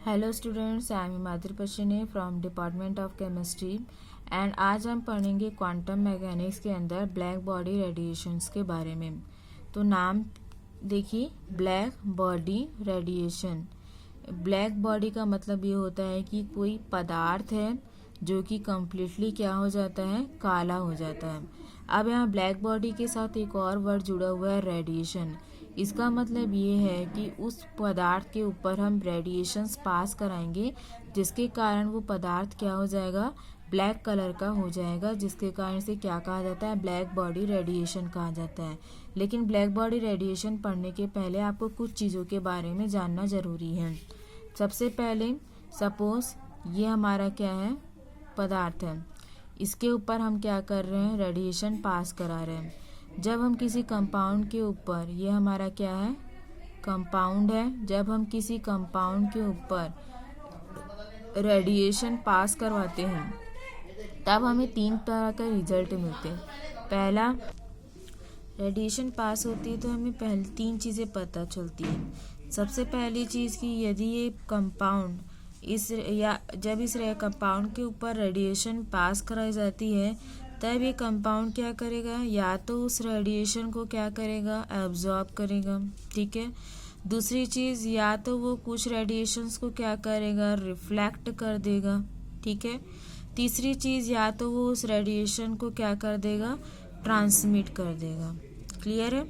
Hello students, I am Himadri Pashchini from department of chemistry and आज हम पढ़ेंगे क्वांटम मैकेनिक्स के अंदर ब्लैक बॉडी रेडिएशंस के बारे में। तो नाम देखिए, black body radiation. Black body का मतलब ये होता है कि कोई पदार्थ है जो कि कम्प्लीटली क्या हो जाता है, काला हो जाता है। अब यहाँ ब्लैक बॉडी के साथ एक और वर्ड जुड़ा हुआ है, रेडिएशन। इसका मतलब ये है कि उस पदार्थ के ऊपर हम रेडिएशंस पास कराएंगे जिसके कारण वो पदार्थ क्या हो जाएगा, ब्लैक कलर का हो जाएगा, जिसके कारण से क्या कहा जाता है, ब्लैक बॉडी रेडिएशन कहा जाता है। लेकिन ब्लैक बॉडी रेडिएशन पढ़ने के पहले आपको कुछ चीज़ों के बारे में जानना ज़रूरी है। सबसे पहले सपोज ये हमारा क्या है, पदार्थ है, इसके ऊपर हम क्या कर रहे हैं, रेडिएशन पास करा रहे हैं। जब हम किसी कंपाउंड के ऊपर, ये हमारा क्या है, कंपाउंड है, जब हम किसी कंपाउंड के ऊपर रेडिएशन पास करवाते हैं तब हमें 3 तरह का रिजल्ट मिलते हैं। पहला, रेडिएशन पास होती है तो हमें पहले 3 चीज़ें पता चलती हैं। सबसे पहली चीज़ कि यदि ये कंपाउंड जब इस कंपाउंड के ऊपर रेडिएशन पास कराई जाती है तब ये कंपाउंड क्या करेगा, या तो उस रेडिएशन को क्या करेगा, एब्जॉर्ब करेगा, ठीक है। दूसरी चीज़, या तो वो कुछ रेडिएशंस को क्या करेगा, रिफ्लेक्ट कर देगा, ठीक है। तीसरी चीज़, या तो वो उस रेडिएशन को क्या कर देगा, ट्रांसमिट कर देगा। क्लियर है।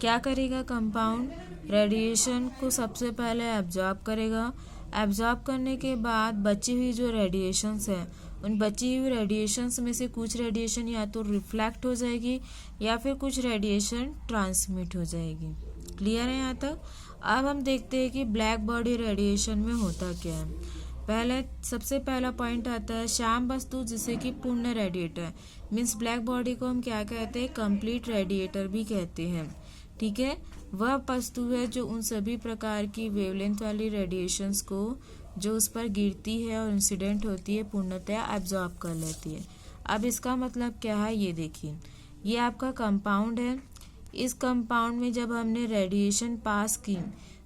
क्या करेगा कंपाउंड, रेडिएशन को सबसे पहले एब्जॉर्ब करेगा। एब्जॉर्ब करने के बाद बची हुई जो रेडिएशंस है, उन बची हुई रेडिएशंस में से कुछ रेडिएशन या तो रिफ्लेक्ट हो जाएगी या फिर कुछ रेडिएशन ट्रांसमिट हो जाएगी। क्लियर है यहाँ तक। अब हम देखते हैं कि ब्लैक बॉडी रेडिएशन में होता क्या है। सबसे पहला पॉइंट आता है श्याम वस्तु, जिसे कि पूर्ण रेडिएटर, मीन्स ब्लैक बॉडी को हम क्या कहते हैं, कंप्लीट रेडिएटर भी कहते हैं, ठीक है। वह वस्तु है जो उन सभी प्रकार की वेवलेंथ वाली रेडिएशंस को जो उस पर गिरती है और इंसिडेंट होती है पूर्णतया एब्जॉर्ब कर लेती है। अब इसका मतलब क्या है, ये देखिए, ये आपका कंपाउंड है। इस कंपाउंड में जब हमने रेडिएशन पास की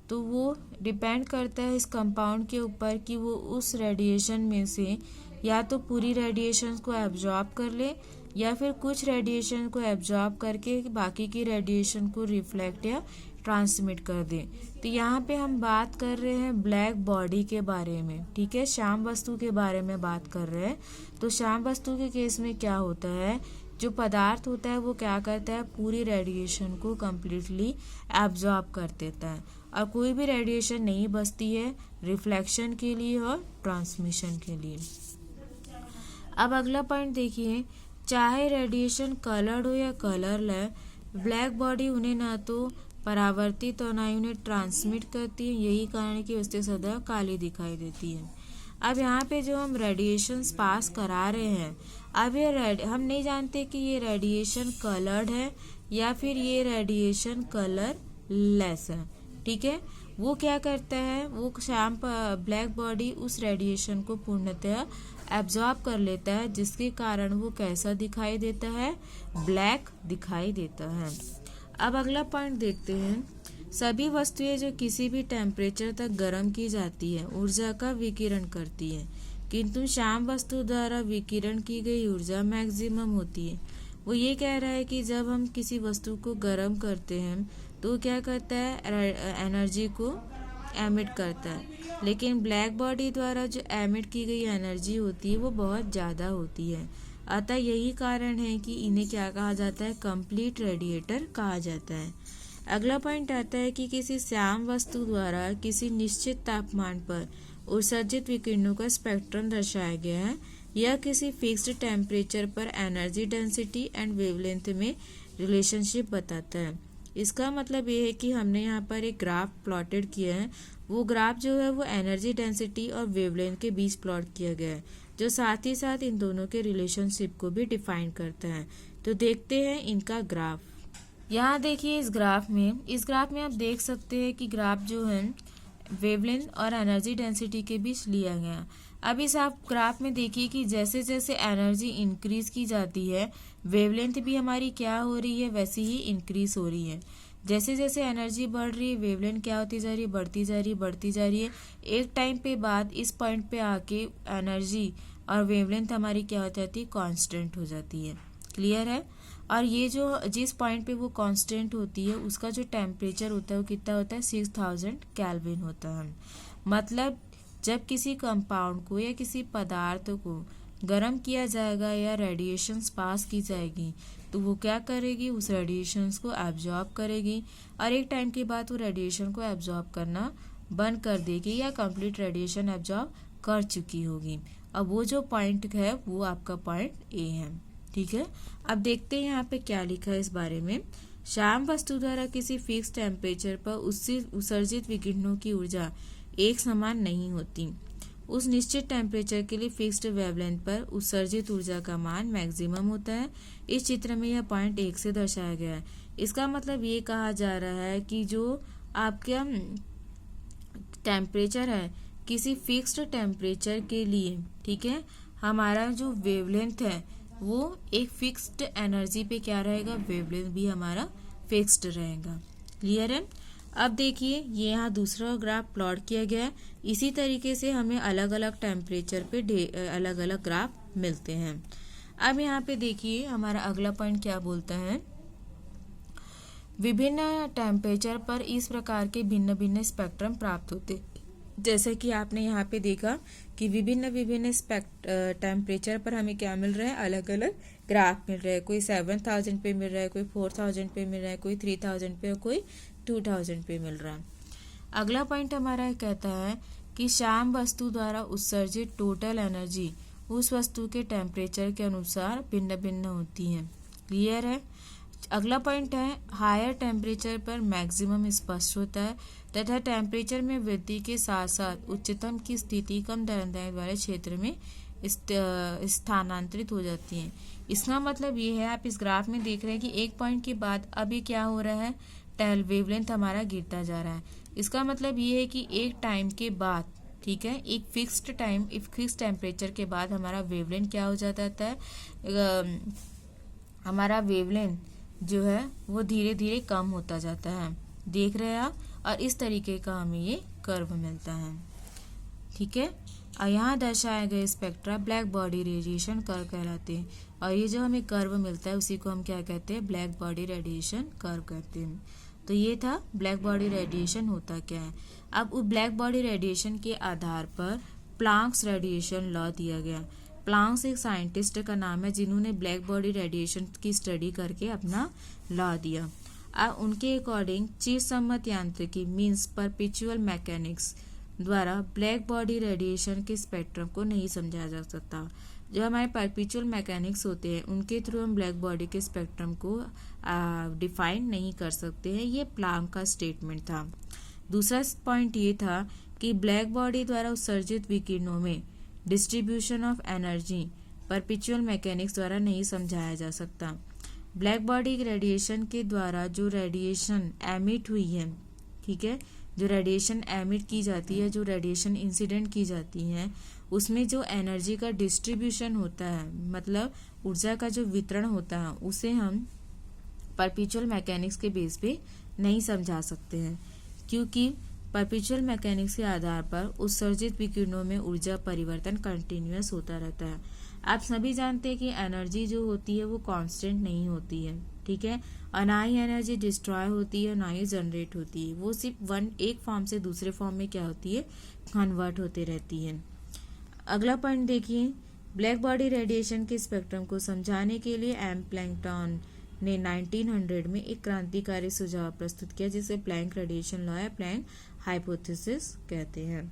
तो वो डिपेंड करता है इस कंपाउंड के ऊपर कि वो उस रेडिएशन में से या तो पूरी रेडिएशन को एब्जॉर्ब कर ले या फिर कुछ रेडिएशन को एब्जॉर्ब करके बाकी की रेडिएशन को रिफ्लेक्ट या ट्रांसमिट कर दे। तो यहाँ पे हम बात कर रहे हैं ब्लैक बॉडी के बारे में, ठीक है, श्याम वस्तु के बारे में बात कर रहे हैं। तो श्याम वस्तु के केस में क्या होता है, जो पदार्थ होता है वो क्या करता है, पूरी रेडिएशन को कम्प्लीटली एब्जॉर्ब कर देता है और कोई भी रेडिएशन नहीं बचती है रिफ्लेक्शन के लिए और ट्रांसमिशन के लिए। अब अगला पॉइंट देखिए, चाहे रेडिएशन कलर्ड हो या कलरलेस, ब्लैक बॉडी उन्हें ना तो परावर्तित और ना ही उन्हें ट्रांसमिट करती है। यही कारण है कि उससे सदैव काली दिखाई देती है। अब यहाँ पे जो हम रेडिएशंस पास करा रहे हैं, अब ये हम नहीं जानते कि ये रेडिएशन कलर्ड है या फिर ये रेडिएशन कलरलेस है, ठीक है। वो क्या करता है, वो ब्लैक बॉडी उस रेडिएशन को पूर्णतः एब्जॉर्ब कर लेता है, जिसके कारण वो कैसा दिखाई देता है, ब्लैक दिखाई देता है। अब अगला पॉइंट देखते हैं, सभी वस्तुएं जो किसी भी टेम्परेचर तक गर्म की जाती है ऊर्जा का विकिरण करती है, किंतु श्याम वस्तु द्वारा विकिरण की गई ऊर्जा मैक्सिमम होती है। वो ये कह रहा है कि जब हम किसी वस्तु को गर्म करते हैं तो क्या करता है, एनर्जी को एमिट करता है, लेकिन ब्लैक बॉडी द्वारा जो एमिट की गई एनर्जी होती है वो बहुत ज़्यादा होती है। अतः यही कारण है कि इन्हें क्या कहा जाता है, कंप्लीट रेडिएटर कहा जाता है। अगला पॉइंट आता है कि किसी श्याम वस्तु द्वारा किसी निश्चित तापमान पर उत्सर्जित विकिरणों का स्पेक्ट्रम दर्शाया गया है। यह किसी फिक्स्ड टेम्परेचर पर एनर्जी डेंसिटी एंड वेवलेंथ में रिलेशनशिप बताता है। इसका मतलब ये है कि हमने यहाँ पर एक ग्राफ प्लॉटेड किया है। वो ग्राफ जो है वो एनर्जी डेंसिटी और वेवलेंथ के बीच प्लॉट किया गया है, जो साथ ही साथ इन दोनों के रिलेशनशिप को भी डिफाइन करता है। तो देखते हैं इनका ग्राफ। यहाँ देखिए, इस ग्राफ में आप देख सकते हैं कि ग्राफ जो है वेवलेंथ और एनर्जी डेंसिटी के बीच लिया गया। अब इस आप ग्राफ में देखिए कि जैसे जैसे एनर्जी इंक्रीज की जाती है, वेवलेंथ भी हमारी क्या हो रही है, वैसे ही इंक्रीज हो रही है। जैसे जैसे एनर्जी बढ़ रही है वेवलेंथ क्या होती जा रही है, बढ़ती जा रही है, बढ़ती जा रही है। एक टाइम पे बाद इस पॉइंट पे आके एनर्जी और वेवलेंथ हमारी क्या हो जाती है, कांस्टेंट हो जाती है। क्लियर है। और ये जो जिस पॉइंट पे वो कांस्टेंट होती है उसका जो टेम्परेचर होता है वो कितना होता है, 6000 केल्विन होता है। मतलब जब किसी कंपाउंड को या किसी पदार्थ को गर्म किया जाएगा या रेडिएशंस पास की जाएगी तो वो क्या करेगी, उस रेडिएशंस को एब्जॉर्ब करेगी और एक टाइम के बाद वो रेडिएशन को एब्जॉर्ब करना बंद कर देगी या कंप्लीट रेडिएशन एब्जॉर्ब कर चुकी होगी। अब वो जो पॉइंट है वो आपका पॉइंट ए है। ठीक है। अब देखते हैं यहाँ पे क्या लिखा है इस बारे में। श्याम वस्तु द्वारा किसी फिक्स टेम्परेचर पर उससे उत्सर्जित विकिरणों की ऊर्जा एक समान नहीं होती। उस निश्चित टेम्परेचर के लिए फिक्स्ड वेवलेंथ पर उत्सर्जित ऊर्जा का मान मैक्सिमम होता है। इस चित्र में यह पॉइंट 1 से दर्शाया गया है। इसका मतलब ये कहा जा रहा है कि जो आपका टेम्परेचर है किसी फिक्स्ड टेम्परेचर के लिए, ठीक है, हमारा जो वेवलेंथ है वो एक फिक्स्ड एनर्जी पे क्या रहेगा, वेवलेंथ भी हमारा फिक्स्ड रहेगा। क्लियर है। अब देखिए ये यहाँ दूसरा ग्राफ प्लॉट किया गया है। इसी तरीके से हमें अलग अलग टेम्परेचर पे अलग अलग ग्राफ मिलते हैं। अब यहाँ पे देखिए हमारा अगला पॉइंट क्या बोलता है, विभिन्न टेम्परेचर पर इस प्रकार के भिन्न भिन्न स्पेक्ट्रम प्राप्त होते। जैसे कि आपने यहाँ पे देखा कि विभिन्न विभिन्न टेम्परेचर पर हमें क्या मिल रहा है, अलग अलग ग्राफ मिल रहा है। कोई 7000 पे मिल रहा है, कोई 4000 पे मिल रहा है, कोई 3000 पे, कोई 2000 पे मिल रहा है। अगला पॉइंट हमारा कहता है कि श्याम वस्तु द्वारा उत्सर्जित टोटल एनर्जी उस वस्तु के टेम्परेचर के अनुसार भिन्न भिन्न होती है। क्लियर है। अगला पॉइंट है हायर टेम्परेचर पर मैक्सिमम स्पष्ट होता है तथा टेम्परेचर में वृद्धि के साथ साथ उच्चतम की स्थिति कम तरंगदैर्घ्य वाले क्षेत्र में स्थानांतरित हो जाती है। इसका मतलब ये है, आप इस ग्राफ में देख रहे हैं कि एक पॉइंट के बाद अभी क्या हो रहा है, वेवलेंथ हमारा गिरता जा रहा है। इसका मतलब ये है कि एक टाइम के बाद, ठीक है, एक फिक्स्ड टेम्परेचर के बाद हमारा वेवलेंथ क्या हो जाता है, हमारा वेवलेंथ जो है वो धीरे धीरे कम होता जाता है। देख रहे हैं आप। और इस तरीके का हमें ये कर्व मिलता है। ठीक है। और यहाँ दर्शाए गए spectra black body radiation curve कहलाते हैं। और ये जो हमें कर्व मिलता है उसी को हम क्या कहते हैं, ब्लैक बॉडी रेडिएशन कर्व कहते हैं। तो ये था ब्लैक बॉडी रेडिएशन होता क्या है। अब उस ब्लैक बॉडी रेडिएशन के आधार पर प्लांक्स रेडिएशन लॉ दिया गया। प्लांक्स एक साइंटिस्ट का नाम है जिन्होंने ब्लैक बॉडी रेडिएशन की स्टडी करके अपना लॉ दिया। अब उनके अकॉर्डिंग चिरसम्मत यांत्रिकी मीन्स परपेचुअल मैकेनिक्स द्वारा ब्लैक बॉडी रेडिएशन के स्पेक्ट्रम को नहीं समझाया जा सकता। जो हमारे परपेचुअल मैकेनिक्स होते हैं उनके थ्रू हम ब्लैक बॉडी के स्पेक्ट्रम को डिफाइन नहीं कर सकते हैं। ये प्लांक का स्टेटमेंट था। दूसरा पॉइंट ये था कि ब्लैक बॉडी द्वारा उत्सर्जित विकिरणों में distribution of energy perpetual mechanics द्वारा नहीं समझाया जा सकता। ब्लैक बॉडी रेडिएशन के द्वारा जो रेडिएशन एमिट हुई है, ठीक है, जो रेडिएशन एमिट की जाती है, जो रेडिएशन इंसिडेंट की जाती है, उसमें जो एनर्जी का डिस्ट्रीब्यूशन होता है, मतलब ऊर्जा का जो वितरण होता है, उसे हम परपेचुअल मैकेनिक्स के बेस पे नहीं समझा सकते हैं, क्योंकि परपेचुअल मैकेनिक्स के आधार पर उत्सर्जित विकिरणों में ऊर्जा परिवर्तन कंटिन्यूअस होता रहता है। आप सभी जानते हैं कि एनर्जी जो होती है वो कांस्टेंट नहीं होती है, ठीक है, और ना ही एनर्जी डिस्ट्रॉय होती है, ना ही जनरेट होती है। वो सिर्फ एक फॉर्म से दूसरे फॉर्म में क्या होती है, कन्वर्ट होते रहती है। अगला पॉइंट देखिए, ब्लैक बॉडी रेडिएशन के स्पेक्ट्रम को समझाने के लिए एम प्लैंकटन ने 1900 में एक क्रांतिकारी सुझाव प्रस्तुत किया जिसे प्लैंक रेडिएशन लॉ या प्लैंक हाइपोथेसिस कहते हैं।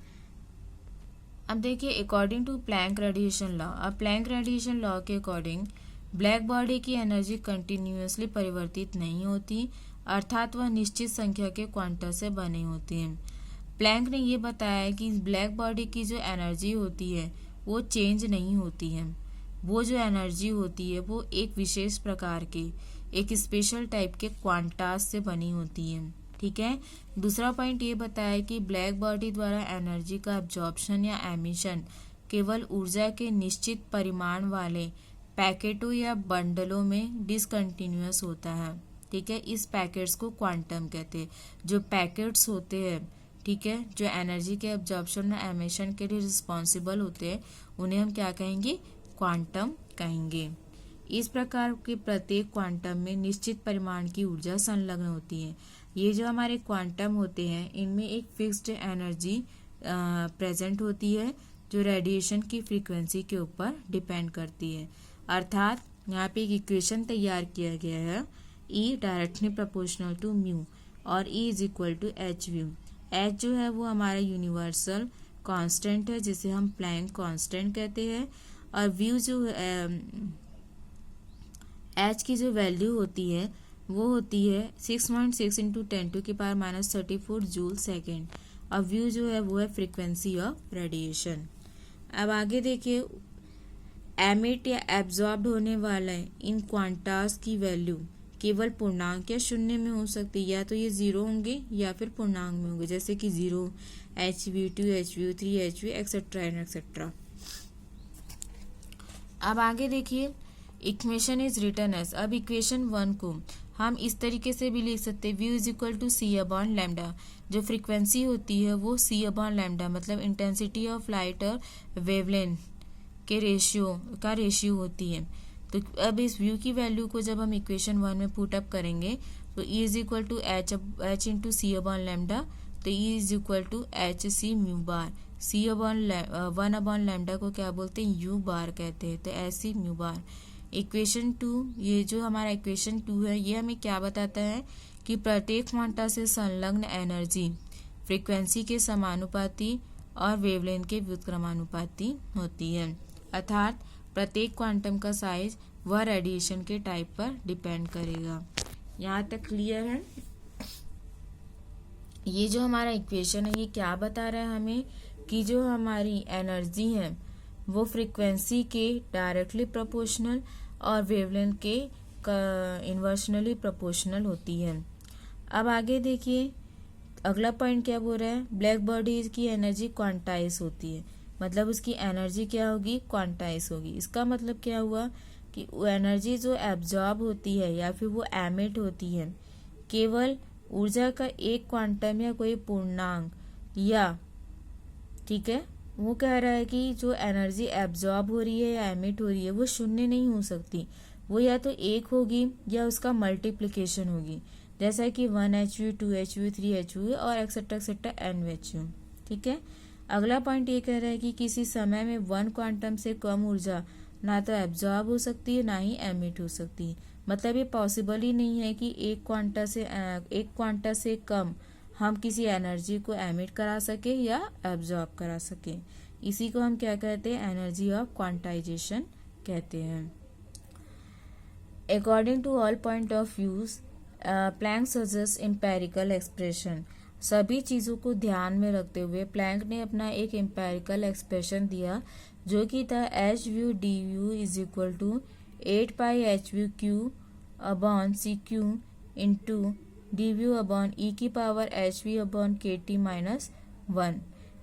अब देखिए, according to Planck radiation law, अब प्लैंक रेडिएशन लॉ के अकॉर्डिंग ब्लैक बॉडी की एनर्जी कंटिन्यूअसली परिवर्तित नहीं होती, अर्थात वह निश्चित संख्या के क्वांटा से बने होते हैं। प्लैंक ने यह बताया कि ब्लैक बॉडी की जो एनर्जी होती है वो चेंज नहीं होती है। वो जो एनर्जी होती है वो एक विशेष प्रकार के, एक स्पेशल टाइप के क्वांटास से बनी होती है। ठीक है। दूसरा पॉइंट ये बताया कि ब्लैक बॉडी द्वारा एनर्जी का एब्जॉर्प्शन या एमिशन केवल ऊर्जा के निश्चित परिमाण वाले पैकेटों या बंडलों में डिसकंटिन्यूअस होता है। ठीक है, इस पैकेट्स को क्वांटम कहते हैं। जो पैकेट्स होते हैं, ठीक है, जो एनर्जी के एब्जॉर्प्शन और एमिशन के लिए रिस्पॉन्सिबल होते हैं, उन्हें हम क्या कहेंगे, क्वांटम कहेंगे। इस प्रकार के प्रत्येक क्वांटम में निश्चित परिमाण की ऊर्जा संलग्न होती है। ये जो हमारे क्वांटम होते हैं, इनमें एक फिक्स्ड एनर्जी प्रेजेंट होती है जो रेडिएशन की फ्रीक्वेंसी के ऊपर डिपेंड करती है। अर्थात यहाँ पे एक इक्वेशन तैयार किया गया है, E directly proportional to mu और E is equal to H nu. H जो है वो हमारा यूनिवर्सल कांस्टेंट है जिसे हम प्लैंक कांस्टेंट कहते हैं, और व्यू जो एच की जो वैल्यू होती है वो होती है 6.6 इंटू 10⁻⁻34 जूल सेकेंड, और व्यू जो है वो है फ्रीक्वेंसी ऑफ रेडिएशन। अब आगे देखिए, एमिट या एब्जॉर्ब्ड होने वाले इन क्वांटास की वैल्यू केवल पूर्णांक या शून्य में हो सकती है, या तो ये जीरो होंगे या फिर पूर्णांक में होंगे, जैसे कि 0, HV, 2HV, 3HV etcetera and etcetera. अब आगे देखिए, इक्वेशन इज रिटन एज, अब इक्वेशन 1 को हम इस तरीके से भी लिख सकते हैं, nu is equal to C upon lambda. जो फ्रीक्वेंसी होती है वो सी अपॉन लैम्डा, मतलब इंटेंसिटी ऑफ लाइट और वेवलेंथ के रेशियो होती है। तो अब इस व्यू की वैल्यू को जब हम इक्वेशन 1 में पुट अप करेंगे तो E is equal to H into C upon lambda, तो E is equal to H C mu bar. C upon 1 upon lambda को क्या बोलते हैं, यू बार कहते हैं, तो H C mu bar. Equation 2, ये जो हमारा इक्वेशन 2 है, ये हमें क्या बताता है कि प्रत्येक क्वांटा से संलग्न एनर्जी फ्रीक्वेंसी के समानुपाती और वेवलेंथ के व्युत्क्रमानुपाती होती है। अर्थात प्रत्येक क्वांटम का साइज वह रेडिएशन के टाइप पर डिपेंड करेगा। यहाँ तक क्लियर है? ये जो हमारा इक्वेशन है ये क्या बता रहा है हमें कि जो हमारी एनर्जी है वो फ्रीक्वेंसी के डायरेक्टली प्रोपोर्शनल और वेवलेंथ के इन्वर्सनली प्रोपोर्शनल होती है। अब आगे देखिए, अगला पॉइंट क्या बोल रहा है, ब्लैक बॉडी की एनर्जी क्वांटाइज होती है, मतलब उसकी एनर्जी क्या होगी, क्वांटाइज होगी। इसका मतलब क्या हुआ कि वो एनर्जी जो एब्जॉर्ब होती है या फिर वो एमिट होती है, केवल ऊर्जा का एक क्वांटम या कोई पूर्णांक, या ठीक है, वो कह रहा है कि जो एनर्जी एब्जॉर्ब हो रही है या एमिट हो रही है वो शून्य नहीं हो सकती, वो या तो एक होगी या उसका मल्टीप्लिकेशन होगी, जैसा कि 1HV, 2HV, 3HV और एक्सेट्रा एक्सेट्रा NHV। ठीक है, अगला पॉइंट ये कह रहा है कि किसी समय में 1 क्वांटम से कम ऊर्जा ना तो एब्जॉर्ब हो सकती है ना ही एमिट हो सकती है। मतलब ये पॉसिबल ही नहीं है कि एक क्वांटा से कम हम किसी एनर्जी को एमिट करा सके या एब्जॉर्ब करा सके। इसी को हम क्या कहते हैं, एनर्जी ऑफ क्वांटाइजेशन कहते हैं। According to all point of views, Planck suggest empirical expression. सभी चीज़ों को ध्यान में रखते हुए प्लैंक ने अपना एक एम्पेरिकल एक्सप्रेशन दिया जो कि था H nu D nu is equal to 8π/hv³ upon CQ into D nu upon e⁻hv/kT-1।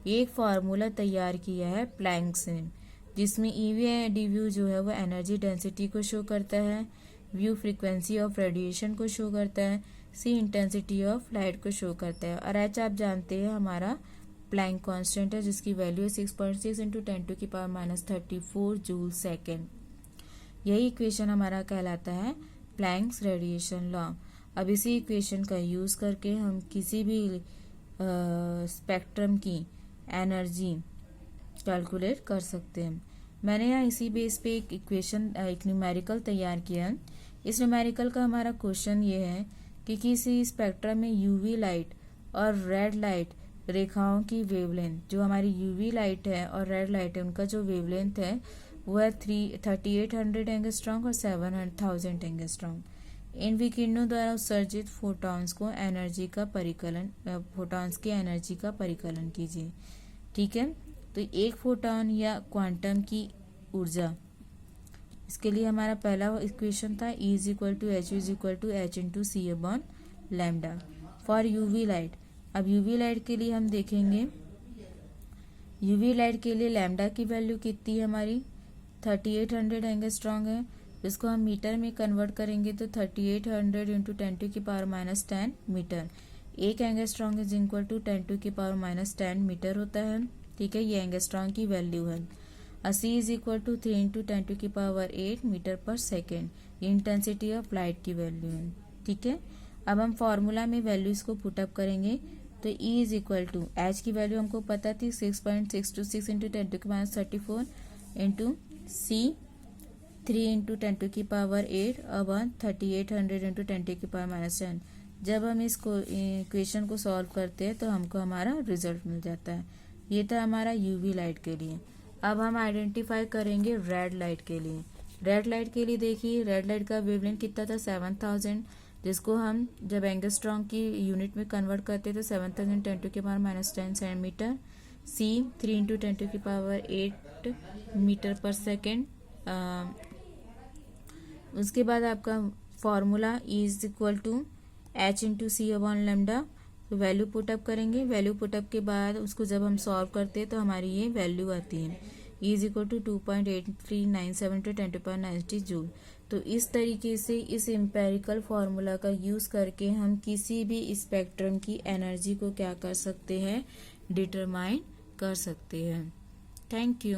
ये एक फार्मूला तैयार किया है प्लैंक्स ने, जिसमें EV डी व्यू जो है वो एनर्जी डेंसिटी को शो करता है, व्यू फ्रीक्वेंसी ऑफ रेडिएशन को शो करता है, C इंटेंसिटी ऑफ लाइट को शो करता है, और H आप जानते हैं हमारा प्लैंक कांस्टेंट है जिसकी वैल्यू है 6.6 इंटू 10⁻34 जूल सेकेंड। यही इक्वेशन हमारा कहलाता है प्लैंक्स रेडिएशन लॉ। अब इसी इक्वेशन का यूज़ करके हम किसी भी स्पेक्ट्रम की एनर्जी कैलकुलेट कर सकते हैं। मैंने यहाँ इसी बेस पे एक इक्वेशन, एक न्यूमेरिकल तैयार किया है। इस न्यूमेरिकल का हमारा क्वेश्चन ये है कि किसी स्पेक्ट्रम में यूवी लाइट और रेड लाइट रेखाओं की वेवलेंथ, जो हमारी यूवी लाइट है और रेड लाइट है, उनका जो वेवलेंथ है वो है 3800 एंगस्ट्रॉम और 7000 एंगस्ट्रॉम। इन विकिरणों द्वारा उत्सर्जित फोटॉन्स को एनर्जी का परिकलन, फोटॉन्स की एनर्जी का परिकलन कीजिए। ठीक है, तो एक फोटॉन या क्वांटम की ऊर्जा, इसके लिए हमारा पहला इक्वेशन था E is equal to H is equal to H into C upon lambda for UV light. अब यूवी लाइट के लिए हम देखेंगे, यूवी लाइट के लिए लैम्डा की वैल्यू कितनी है हमारी 3800 एंगस्ट्रॉम है, इसको हम मीटर में कन्वर्ट करेंगे तो 3800 into 10⁻⁻10 metre. 1 angstrom is equal to 10⁻⁻10 metre होता है। ठीक है, ये एंगस्ट्रॉन्ग की वैल्यू है। 80 is equal to 3 into 10⁸ metre पर सेकेंड, ये इंटेंसिटी ऑफ लाइट की वैल्यू है। ठीक है, अब हम फॉर्मूला में वैल्यूज को पुटअप करेंगे तो E is equal to H की वैल्यू हमको पता थी 6.626 इंटू 10⁻34 इंटू सी 3 इंटू 10⁸ अब 3800 इंटू 10⁻⁻10। जब हम इस इक्वेशन को सॉल्व करते हैं तो हमको हमारा रिजल्ट मिल जाता है। ये था हमारा यूवी लाइट के लिए। अब हम आइडेंटिफाई करेंगे रेड लाइट के लिए। रेड लाइट के लिए देखिए, रेड लाइट का वेवलेंथ कितना था 7000, जिसको हम जब एंगस्ट्रॉन्ग की यूनिट में कन्वर्ट करते हैं तो 7000 10⁻⁻10 सेंटीमीटर। सी 3 इंटू 10⁸ मीटर पर सेकेंड। उसके बाद आपका formula is equal to H into C upon lambda. तो वैल्यू पुटअप करेंगे, वैल्यू पुटअप के बाद उसको जब हम सॉल्व करते हैं तो हमारी ये वैल्यू आती है is equal to 2.8397 to 10⁻90 joule. तो इस तरीके से इस एम्पेरिकल फार्मूला का यूज़ करके हम किसी भी स्पेक्ट्रम की एनर्जी को क्या कर सकते हैं, डिटरमाइन कर सकते हैं। Thank you.